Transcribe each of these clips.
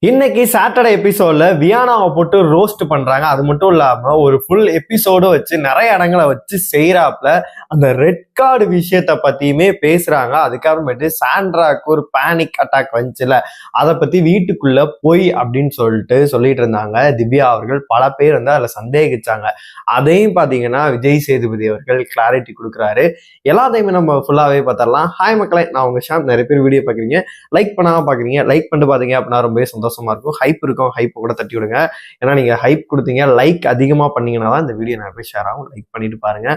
இன்னைக்கு சாட்டர்டே எபிசோட்ல வியானாவை போட்டு ரோஸ்ட் பண்றாங்க. அது மட்டும் இல்லாம ஒரு ஃபுல் எபிசோடு வச்சு நிறைய இடங்களை வச்சு செய்யறாப்ல அந்த ரெட் கார்டு விஷயத்த பத்தியுமே பேசுறாங்க. அதுக்கப்புறமேட்டு சாண்ட்ராக்கு ஒரு பேனிக் அட்டாக் வந்துச்சுல, அதை பத்தி வீட்டுக்குள்ள போய் அப்படின்னு சொல்லிட்டு இருந்தாங்க திவ்யா அவர்கள். பல பேர் வந்து அதுல சந்தேகிச்சாங்க. அதையும் பாத்தீங்கன்னா விஜய் சேதுபதி அவர்கள் கிளாரிட்டி கொடுக்குறாரு. எல்லாத்தையுமே நம்ம ஃபுல்லாவே பார்த்தரலாம். ஹாய் மக்களே, நான் உங்க ஷாம். நிறைய பேர் வீடியோ பாக்குறீங்க, லைக் பண்ணாம பாக்குறீங்க. லைக் பண்ணிட்டு பாத்தீங்க அப்படின்னா ரொம்பவே சந்தோஷமா இருக்கும். ஹைப் இருக்கும், ஹைப் கூட தட்டி விடுங்க. ஏன்னா நீங்க ஹைப் கொடுத்தீங்க, லைக் அதிகமா பண்ணீங்கன்னா தான் இந்த வீடியோ நிறைய பேர் ஷேர் ஆகும். லைக் பண்ணிட்டு பாருங்க.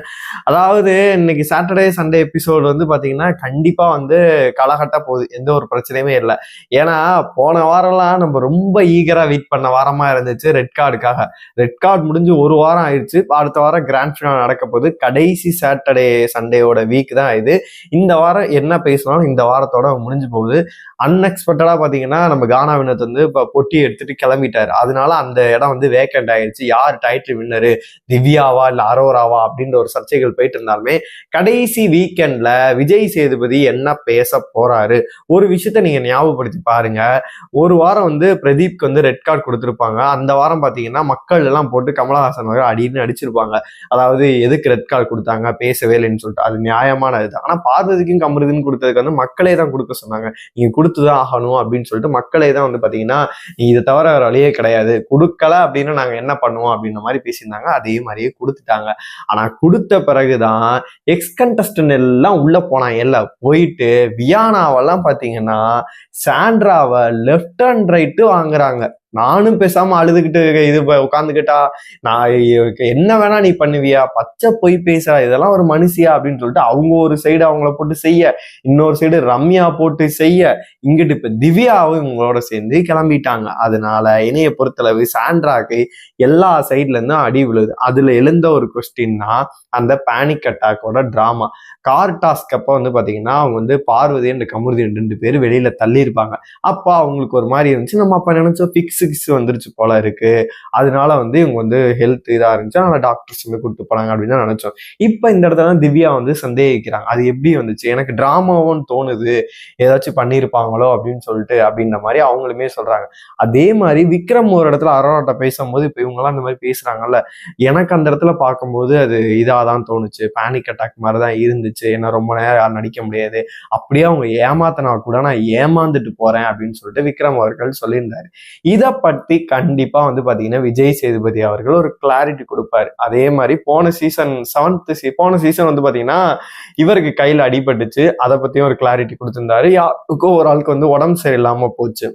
அதாவது இன்னைக்கு சாட்டர்டே சண்டே எபிசோடு வந்து பாத்தீங்கன்னா கண்டிப்பா வந்து களகட்ட போகுது, எந்த ஒரு பிரச்சனையுமே இல்லை. ஏன்னா போன வாரம்லாம் நம்ம ரொம்ப ஈகரா வெயிட் பண்ண வாரமா இருந்துச்சு ரெட் கார்டுக்காக. ரெட் கார்டு முடிஞ்சு ஒரு வாரம் ஆயிடுச்சு. அடுத்த வாரம் கிராண்ட் ஃபினால் நடக்க போகுது. கடைசி சாட்டர்டே சண்டேயோட வீக் தான் இது. இந்த வாரம் என்ன பேசினாலும் இந்த வாரத்தோட முடிஞ்சு போகுது. அன்எக்ஸ்பெக்டடா பாத்தீங்கன்னா நம்ம கானா வினோத் வந்து இப்ப பொட்டி எடுத்துட்டு கிளம்பிட்டாரு. அதனால அந்த இடம் வந்து வேக்கண்ட் ஆயிடுச்சு. யார் டைட்டில் வின்னரு, திவ்யாவா இல்ல அரோராவா அப்படின்ற ஒரு சர்ச்சைகள் போயிட்டு இருந்தாலுமே கடைசி வீக்கெண்ட்ல விஜய் சேதுபதி என்ன பேச போறாரு ஒரு விஷயத்த நீங்க ஞாபகப்படுத்தி பாருங்க. ஒரு வாரம் வந்து பிரதீப்க்கு வந்து ரெட் கார்டு கொடுத்துருப்பாங்க. அந்த வாரம் பாத்தீங்கன்னா மக்கள் எல்லாம் போட்டு கமலஹாசன் அடின்னு அடிச்சிருப்பாங்க. அதாவது எதுக்கு ரெட் கார்டு கொடுத்தாங்க, பேசவே இல்லைன்னு சொல்லிட்டு. அது நியாயமானது. ஆனா பார்வதிக்கும் கமருதின்னு கொடுத்ததுக்கு வந்து மக்களே தான் கொடுக்க சொன்னாங்க. நீங்க கொடுத்துதான் ஆகணும் அப்படின்னு சொல்லிட்டு மக்களே தான் வந்து பாத்தீங்கன்னா நீ இதை தவிர வேற வழியே கிடையாது, கொடுக்கல அப்படின்னு நாங்க என்ன பண்ணுவோம் அப்படின்ற மாதிரி பேசியிருந்தாங்க. அதே மாதிரியே கொடுத்துட்டாங்க. ஆனா கொடுத்த பிறகுதான் எக்ஸ் கண்டஸ்டன்ட் எல்லாம் உள்ள போனாங்க. எல்லாம் போயிட்டு வியானாவெல்லாம் பாத்தீங்கன்னா சாண்ட்ராவை லெஃப்ட் அண்ட் ரைட்டு வாங்குறாங்க. நானும் பேசாம அழுதுகிட்டு இது உட்காந்துக்கிட்டா நான் என்ன வேணா நீ பண்ணுவியா, பச்சை பொய் பேசுறா, இதெல்லாம் ஒரு மனுஷியா அப்படின்னு சொல்லிட்டு அவங்க ஒரு சைடு அவங்கள போட்டு செய்ய, இன்னொரு சைடு ரம்யா போட்டு செய்ய, இங்கிட்டு இப்ப திவ்யாவும் இவங்களோட சேர்ந்து கிளம்பிட்டாங்க. அதனால இணைய பொறுத்தளவு சாண்ட்ராக்கு எல்லா சைட்ல இருந்தும் அடி விழுது. அதுல எழுந்த ஒரு கொஸ்டின் தான் அந்த பேனிக் அட்டாக்கோட டிராமா. கார் டாஸ்க் அப்ப வந்து பாத்தீங்கன்னா அவங்க வந்து பார்வதி அண்ட் கமருதி 2 பேரும் வெளியில தள்ளி இருப்பாங்க. அப்ப அவங்களுக்கு ஒரு மாதிரி இருந்துச்சு. நம்ம அப்ப நினைச்சோம் பிக்ஸ் வந்துருச்சு போல இருக்கு, அதனால வந்து இவங்க வந்து ஹெல்த் இதா இருந்துச்சு, அதனால டாக்டர்ஸ் வந்து கூப்பிட்டு போனாங்க அப்படின்னு தான் நினைச்சோம். இப்ப இந்த இடத்துல திவ்யா வந்து சந்தேகிக்கிறாங்க. அது எப்படி வந்துச்சு, எனக்கு டிராமாவும் தோணுது, ஏதாச்சும் பண்ணியிருப்பாங்களோ அப்படின்னு சொல்லிட்டு அப்படின்ற மாதிரி அவங்களுமே சொல்றாங்க. அதே மாதிரி விக்ரம் ஒரு இடத்துல அரோராட்ட பேசும்போது இப்ப இவங்கெல்லாம் அந்த மாதிரி பேசுறாங்கல்ல, எனக்கு அந்த இடத்துல பார்க்கும்போது அது இதாதான் தோணுச்சு. பேனிக் அட்டாக் மாதிரிதான் இருந்துச்சு. ஏன்னா ரொம்ப நேரம் யாரும் நடிக்க முடியாது, அப்படியே அவங்க ஏமாத்தினா கூட நான் ஏமாந்துட்டு போறேன் அப்படின்னு சொல்லிட்டு விக்ரம் அவர்கள் சொல்லியிருந்தாரு. இதை பத்தி கண்டிப்பா வந்து பாத்தீங்கன்னா விஜய் சேதுபதி அவர்கள் ஒரு கிளாரிட்டி கொடுப்பாரு. அதே மாதிரி போன சீசன் வந்து பாத்தீங்கன்னா இவருக்கு கையில அடிபட்டுச்சு, அதை பத்தியும் ஒரு கிளாரிட்டி கொடுத்திருந்தாரு. யாருக்கும் ஒரு ஆளுக்கு வந்து உடம்பு சரியில்லாம போச்சு,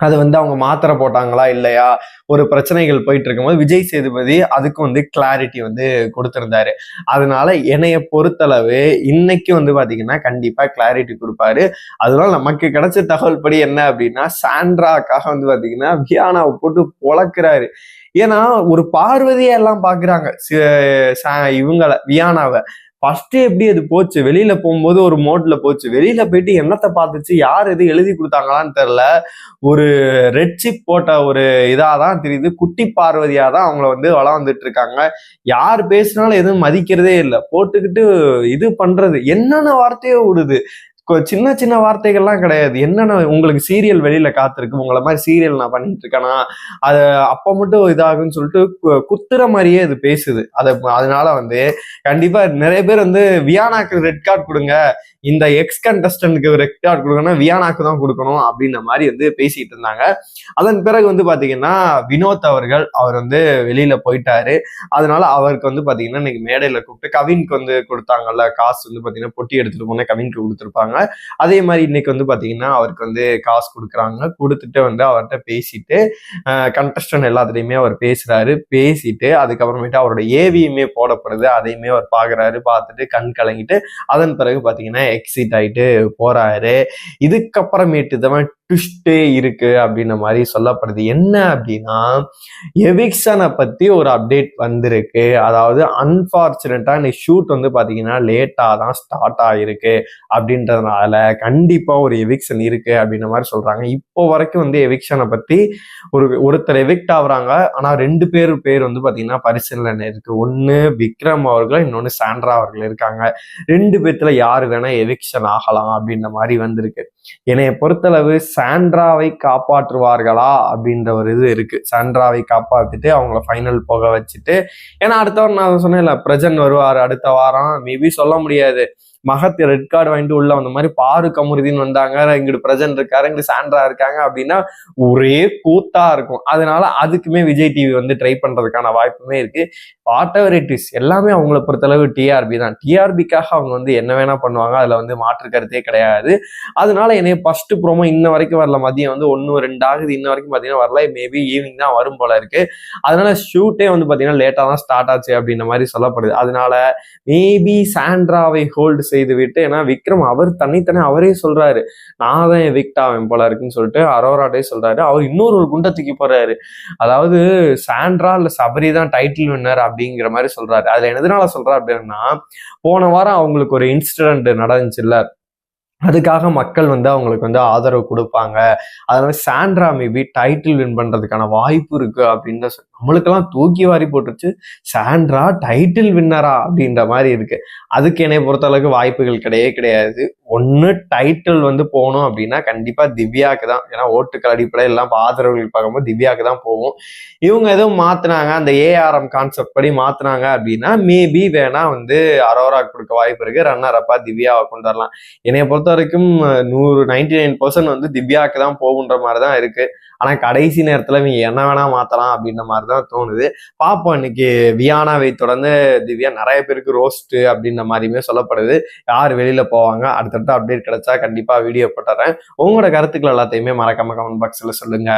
அது வந்து அவங்க மாத்திரை போட்டாங்களா இல்லையா, ஒரு பிரச்சனைகள் போயிட்டு இருக்கும்போது விஜய் சேதுபதி அதுக்கு வந்து கிளாரிட்டி வந்து கொடுத்திருந்தாரு. அதனால என்னைய பொறுத்தளவு இன்னைக்கு வந்து பாத்தீங்கன்னா கண்டிப்பா கிளாரிட்டி கொடுப்பாரு. அதனால நமக்கு கிடைச்ச தகவல் படி என்ன அப்படின்னா சாண்ட்ராக்காக வந்து பாத்தீங்கன்னா வியானாவை போட்டு பொழக்கிறாரு. ஏன்னா ஒரு பார்வதியை எல்லாம் பாக்குறாங்க இவங்களை வியானாவை. ஃபர்ஸ்ட் எப்படி அது போச்சு, வெளியில போகும்போது ஒரு மோட்ல போச்சு, வெளியில போயிட்டு என்னத்தை பார்த்துச்சு, யார் எது எழுதி கொடுத்தாங்களான்னு தெரியல, ஒரு ரெட் சிப் போட்ட ஒரு இதாதான் தெரியுது. குட்டி பார்வதியா தான் அவங்கள வந்து வளம் வந்துட்டு இருக்காங்க. யார் பேசினாலும் எதுவும் மதிக்கிறதே இல்லை, போட்டுக்கிட்டு இது பண்றது என்னென்ன வார்த்தையோ விடுது. சின்ன சின்ன வார்த்தைகள்லாம் கிடையாது. என்னென்ன உங்களுக்கு சீரியல் வெளியில காத்திருக்கு, உங்களை மாதிரி சீரியல் நான் பண்ணிட்டு இருக்கேனா, அது அப்ப மட்டும் இதாகுன்னு சொல்லிட்டு குத்துற மாதிரியே அது பேசுது. அதனால வந்து கண்டிப்பா நிறைய பேர் வந்து வியானாக்கு ரெட் கார்டு கொடுங்க, இந்த எக்ஸ் கண்டஸ்டன்ட்க்கு ரெட் கார்டு கொடுங்கன்னா வியானாக்கு தான் கொடுக்கணும் அப்படின்ற மாதிரி வந்து பேசிட்டு இருந்தாங்க. அதன் பிறகு வந்து பாத்தீங்கன்னா வினோத் அவர் வந்து வெளியில போயிட்டாரு. அதனால அவருக்கு வந்து பாத்தீங்கன்னா இன்னைக்கு மேடையில கூப்பிட்டு கவின்க்கு வந்து கொடுத்தாங்கல்ல காசு, வந்து பாத்தீங்கன்னா பொட்டி எடுத்துட்டு போனா கவின்க்கு கொடுத்துருப்பாங்க. அதே மாதிரி இன்னைக்கு வந்து பாத்தீங்கன்னா அவருக்கு வந்து காசு கொடுக்குறாங்க. கொடுத்துட்டு வந்து அவர்கிட்ட பேசிட்டு கண்டஸ்டன்ட் எல்லாத்துலயுமே அவர் பேசிட்டு அதுக்கப்புறமேட்டு அவரோட ஏவியுமே போடப்படுது, அதையுமே அவர் பாக்குறாரு. பார்த்துட்டு கண் கலங்கிட்டு அதன் பிறகு பாத்தீங்கன்னா எக்ஸிட் ஆயிட்டு போறாரு. இதுக்கப்புறமேட்டு தான் ட்விஸ்டே இருக்கு அப்படின்ற மாதிரி சொல்லப்படுது. என்ன அப்படின்னா எவிக்ஷனை பத்தி ஒரு அப்டேட் வந்திருக்கு. அதாவது அன்பார்ச்சுனேட்டா இன்னைக்கு ஷூட் வந்து பாத்தீங்கன்னா லேட்டா தான் ஸ்டார்ட் ஆயிருக்கு அப்படின்றதுனால கண்டிப்பா ஒரு எவிக்ஷன் இருக்கு அப்படின்ற மாதிரி சொல்றாங்க. இப்போ வரைக்கும் வந்து எவிக்ஷனை பத்தி ஒருத்தர் எவிக்ட் ஆகுறாங்க, ஆனா 2 பேர் வந்து பாத்தீங்கன்னா பரிசீலனை இருக்கு. ஒன்னு விக்ரம் அவர்கள், இன்னொன்னு சாண்ட்ரா அவர்கள் இருக்காங்க. 2 பேத்துல யாரு வேணா எவிக்ஷன் ஆகலாம் அப்படின்ற மாதிரி வந்திருக்கு. என்னைய பொறுத்தளவு சாண்ட்ராவை காப்பாற்றுவார்களா அப்படின்ற ஒரு இது இருக்கு. சாண்ட்ராவை காப்பாத்திட்டு அவங்கள ஃபைனல் போக வச்சுட்டு, ஏன்னா அடுத்த வாரம் நான் சொன்னேன்ல பிரஜன் வருவார் அடுத்த வாரம், மேபி சொல்ல முடியாது. மகத் ரெட் கார்டு வாங்கிட்டு உள்ள வந்த மாதிரி பாரு கமருதீன் வந்தாங்க, இங்கிட்டு பிரஜன் இருக்காரு, இங்கிட்டு சாண்ட்ரா இருக்காங்க அப்படின்னா ஒரே கூத்தா இருக்கும். அதனால அதுக்குமே விஜய் டிவி வந்து ட்ரை பண்றதுக்கான வாய்ப்புமே இருக்கு. வாட் எவர் இட் இஸ், எல்லாமே அவங்கள பொறுத்தளவு டிஆர்பி தான். டிஆர்பிக்காக அவங்க வந்து என்ன வேணா பண்ணுவாங்க, அதுல வந்து மாற்று கருத்தே கிடையாது. அதனால என்னைய ஃபர்ஸ்ட் ப்ரோமோ இன்ன வரைக்கும் வரல, மதியம் வந்து 1-2 ஆகுது, இன்ன வரைக்கும் பாத்தீங்கன்னா வரல. மேபி ஈவினிங் தான் வரும் போல இருக்கு. அதனால ஷூட்டே வந்து பாத்தீங்கன்னா லேட்டா தான் ஸ்டார்ட் ஆச்சு அப்படின்ற மாதிரி சொல்லப்படுது. அதனால மேபி சாண்ட்ராவை ஹோல்டு செய்து விட்டு, ஏன்னா விக்ரம் அவர் தனித்தனே அவரே சொல்றாரு, நான் தான் எவிக்ட் ஆவேன் போல இருக்குன்னு சொல்லிட்டு அரோராட்டே சொல்றாரு. அவர் இன்னொரு குண்டை தூக்கி போறாரு, அதாவது சாண்ட்ரா இல்ல சபரி தான் டைட்டில் வின்னர் அப்படிங்கிற மாதிரி சொல்றாரு. அதுல எதனால சொல்றாரு அப்படின்னா, போன வாரம் அவங்களுக்கு ஒரு இன்சிடென்ட் நடந்துச்சுல்ல, அதுக்காக மக்கள் வந்து அவங்களுக்கு வந்து ஆதரவு கொடுப்பாங்க. அதனால சாண்ட்ரா மேபி டைட்டில் வின் பண்றதுக்கான வாய்ப்பு இருக்கு அப்படின்னு நம்மளுக்கெல்லாம் தூக்கி வாரி போட்டுருச்சு. சாண்ட்ரா டைட்டில் வின்னரா அப்படின்ற மாதிரி இருக்கு. அதுக்கு என்னை பொறுத்த அளவுக்கு வாய்ப்புகள் கிடையாது. ஒன்னு டைட்டில் வந்து போகணும் அப்படின்னா கண்டிப்பா திவ்யாவுக்கு தான். ஏன்னா ஓட்டுக்கள் அடிப்படையில் எல்லாம் ஆதரவுகள் பார்க்கும்போது திவ்யாவுக்கு தான் போகும். இவங்க எதுவும் மாத்தினாங்க, அந்த ஏஆர்எம் கான்செப்ட் படி மாத்தினாங்க அப்படின்னா மேபி வேணா வந்து அரோரா கொடுக்க வாய்ப்பு இருக்கு. ரன்னர் அப்பா திவ்யாவை கொண்டு வரலாம். என்னைய பொறுத்த வரைக்கும் 99% வந்து திவ்யாவுக்கு தான் போகுன்ற மாதிரி தான் இருக்கு. ஆனா கடைசி நேரத்துல இவங்க என்ன வேணா மாத்தலாம் அப்படின்ற மாதிரிதான் தோணுது. பார்ப்போம். இன்னைக்கு வியானாவை தொடர்ந்து திவ்யா நிறைய பேருக்கு ரோஸ்ட் அப்படின்ற மாதிரியுமே சொல்லப்படுது. யார் வெளியில போவாங்க, அடுத்தடுத்த அப்டேட் கிடைச்சா கண்டிப்பா வீடியோ போட்டுறேன். உங்களோட கருத்துக்கள் எல்லாத்தையுமே மறக்காம கமெண்ட் பாக்ஸ்ல சொல்லுங்க.